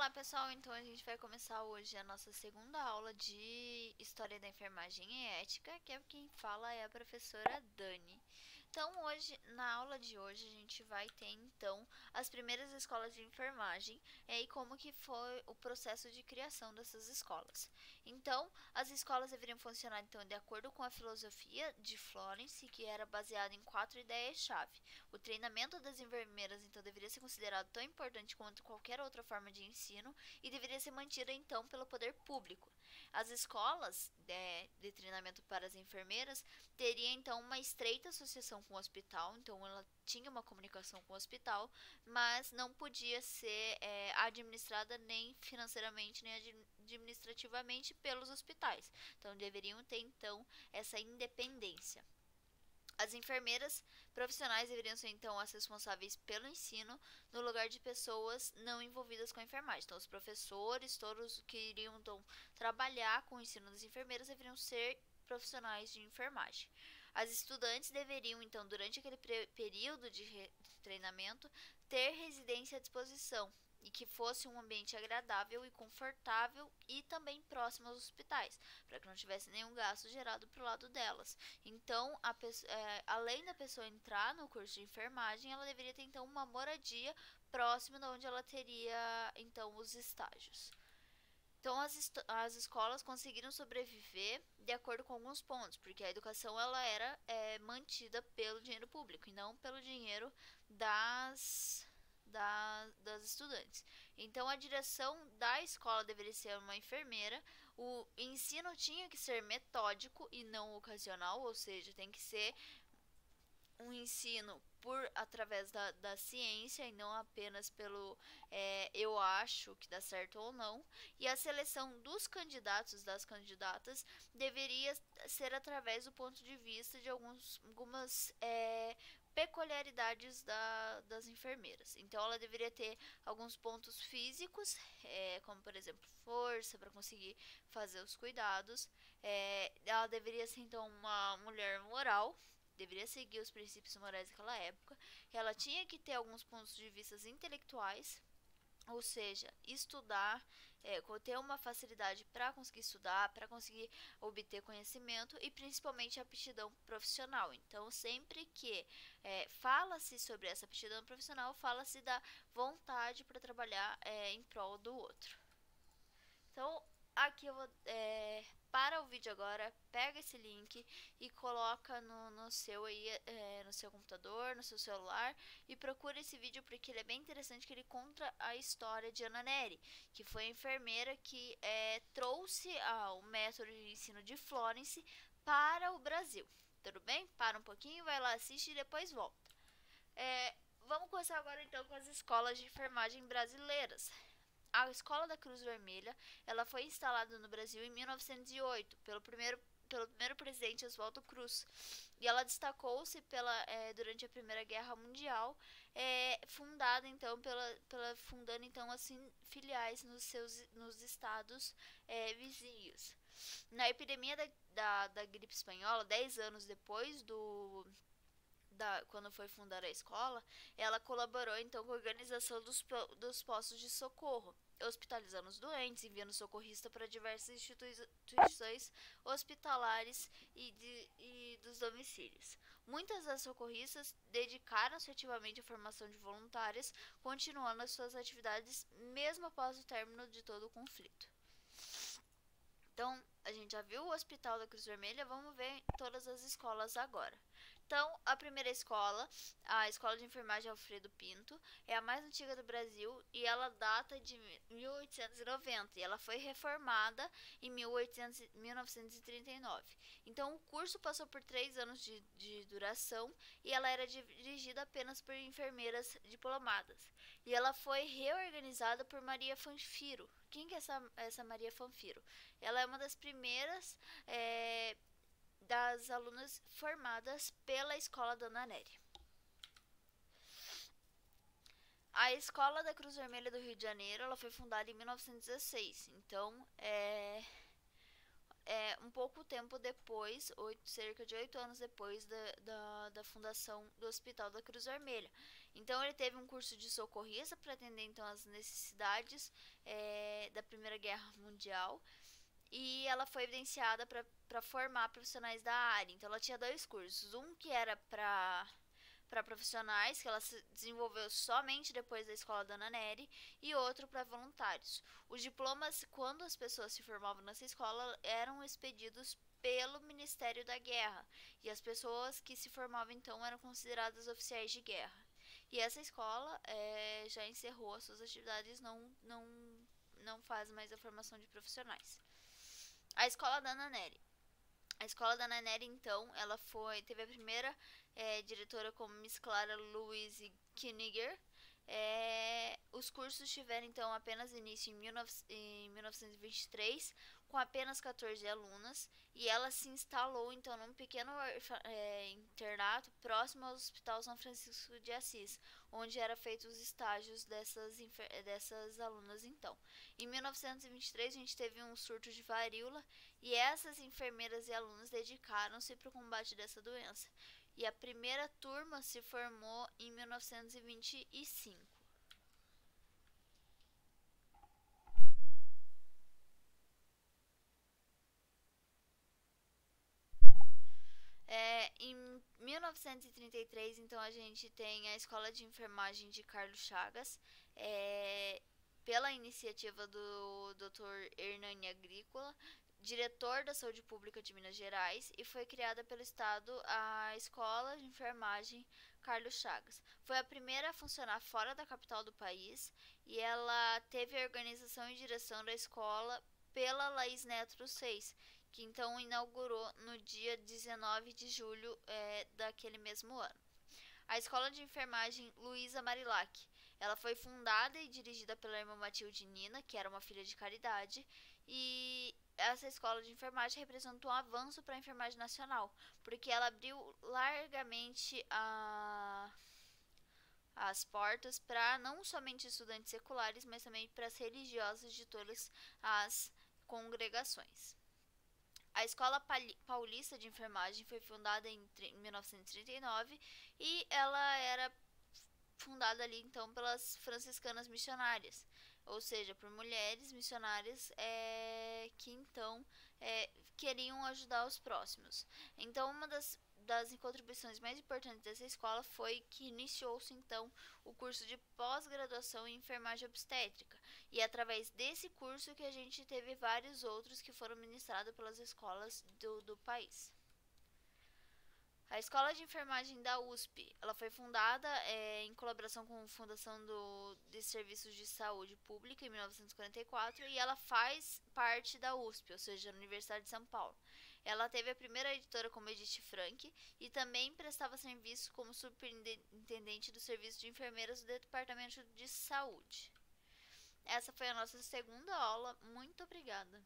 Olá pessoal, então a gente vai começar hoje a nossa segunda aula de História da Enfermagem e Ética, que é quem fala é a professora Dani. Então hoje, na aula de hoje, a gente vai ter então as primeiras escolas de enfermagem e como que foi o processo de criação dessas escolas. Então, as escolas deveriam funcionar então de acordo com a filosofia de Florence, que era baseada em 4 ideias-chave. O treinamento das enfermeiras então deveria ser considerado tão importante quanto qualquer outra forma de ensino e deveria ser mantida então pelo poder público. As escolas de treinamento para as enfermeiras teriam então uma estreita associação com o hospital, então ela tinha uma comunicação com o hospital, mas não podia ser administrada nem financeiramente nem administrativamente pelos hospitais. Então deveriam ter então essa independência. As enfermeiras profissionais deveriam ser então as responsáveis pelo ensino no lugar de pessoas não envolvidas com a enfermagem. Então, os professores, todos que iriam então trabalhar com o ensino das enfermeiras deveriam ser profissionais de enfermagem. As estudantes deveriam então, durante aquele período de treinamento, ter residência à disposição e que fosse um ambiente agradável e confortável e também próximo aos hospitais, para que não tivesse nenhum gasto gerado para o lado delas. Então, além da pessoa entrar no curso de enfermagem, ela deveria ter então uma moradia próxima de onde ela teria então os estágios. Então, as escolas conseguiram sobreviver de acordo com alguns pontos, porque a educação ela era mantida pelo dinheiro público e não pelo dinheiro das estudantes. Então, a direção da escola deveria ser uma enfermeira. O ensino tinha que ser metódico e não ocasional, ou seja, tem que ser um ensino através da ciência e não apenas pelo eu acho que dá certo ou não. E a seleção dos candidatos, das candidatas, deveria ser através do ponto de vista de algumas peculiaridades das enfermeiras. Então, ela deveria ter alguns pontos físicos, como por exemplo força para conseguir fazer os cuidados. Ela deveria ser então uma mulher moral, deveria seguir os princípios morais daquela época. Ela tinha que ter alguns pontos de vista intelectuais, ou seja, estudar, ter uma facilidade para conseguir estudar, para conseguir obter conhecimento e principalmente a aptidão profissional. Então, sempre que fala-se sobre essa aptidão profissional, fala-se da vontade para trabalhar em prol do outro. Então, aqui eu vou para o vídeo agora, pega esse link e coloca no seu aí, no seu computador, no seu celular e procura esse vídeo porque ele é bem interessante, que ele conta a história de Ana Nery, que foi a enfermeira que trouxe o método de ensino de Florence para o Brasil. Tudo bem? Para um pouquinho, vai lá, assiste e depois volta. Vamos começar agora então com as escolas de enfermagem brasileiras. A Escola da Cruz Vermelha, ela foi instalada no Brasil em 1908 pelo primeiro presidente Oswaldo Cruz, e ela destacou-se durante a Primeira Guerra Mundial, fundando então assim filiais nos estados vizinhos. Na epidemia da gripe espanhola, 10 anos depois quando foi fundada a escola, ela colaborou então com a organização dos postos de socorro, hospitalizando os doentes, enviando socorrista para diversas instituições hospitalares e dos domicílios. Muitas das socorristas dedicaram-se ativamente à formação de voluntárias, continuando as suas atividades mesmo após o término de todo o conflito. Então, a gente já viu o Hospital da Cruz Vermelha, vamos ver todas as escolas agora. Então, a primeira escola, a Escola de Enfermagem Alfredo Pinto, é a mais antiga do Brasil e ela data de 1890 e ela foi reformada em 1939. Então, o curso passou por 3 anos de duração e ela era dirigida apenas por enfermeiras diplomadas. E ela foi reorganizada por Maria Fanfiro. Quem que é essa Maria Fanfiro? Ela é uma das primeiras das alunas formadas pela escola Dona Nery. A Escola da Cruz Vermelha do Rio de Janeiro, ela foi fundada em 1916, então um pouco tempo depois, cerca de 8 anos depois da fundação do Hospital da Cruz Vermelha. Então ele teve um curso de socorrista para atender então as necessidades da Primeira Guerra Mundial, e ela foi evidenciada para formar profissionais da área. Então ela tinha dois cursos, um que era para profissionais, que ela se desenvolveu somente depois da escola da Ana Nery, e outro para voluntários. Os diplomas, quando as pessoas se formavam nessa escola, eram expedidos pelo Ministério da Guerra, e as pessoas que se formavam então eram consideradas oficiais de guerra. E essa escola já encerrou as suas atividades, não faz mais a formação de profissionais. A escola da Ana Nery. A escola da Ana Nery, então, ela teve a primeira diretora como Miss Clara Louise Kniger. Os cursos tiveram, então, apenas início em 1923, com apenas 14 alunas, e ela se instalou, então, num pequeno internato próximo ao Hospital São Francisco de Assis, onde eram feitos os estágios dessas alunas, então. Em 1923, a gente teve um surto de varíola, e essas enfermeiras e alunos dedicaram-se para o combate dessa doença. E a primeira turma se formou em 1925. Em 1933, então, a gente tem a Escola de Enfermagem de Carlos Chagas, pela iniciativa do Dr. Hernani Agrícola, diretor da Saúde Pública de Minas Gerais, e foi criada pelo Estado a Escola de Enfermagem Carlos Chagas. Foi a primeira a funcionar fora da capital do país, e ela teve a organização e direção da escola pela Laís Neto 6, que então inaugurou no dia 19 de julho daquele mesmo ano. A Escola de Enfermagem Luísa Marilac. Ela foi fundada e dirigida pela irmã Matilde Nina, que era uma filha de caridade, e essa escola de enfermagem representou um avanço para a enfermagem nacional, porque ela abriu largamente as portas para não somente estudantes seculares, mas também para as religiosas de todas as congregações. A Escola Paulista de Enfermagem foi fundada em 1939, e ela era fundada ali então pelas franciscanas missionárias, ou seja, por mulheres missionárias que então queriam ajudar os próximos. Então, uma das contribuições mais importantes dessa escola foi que iniciou-se então o curso de pós-graduação em enfermagem obstétrica, e é através desse curso que a gente teve vários outros que foram ministrados pelas escolas do país. A Escola de Enfermagem da USP, ela foi fundada em colaboração com a Fundação de Serviços de Saúde Pública em 1944, e ela faz parte da USP, ou seja, da Universidade de São Paulo. Ela teve a primeira editora como Edith Frank, e também prestava serviço como superintendente do serviço de enfermeiras do Departamento de Saúde. Essa foi a nossa segunda aula. Muito obrigada!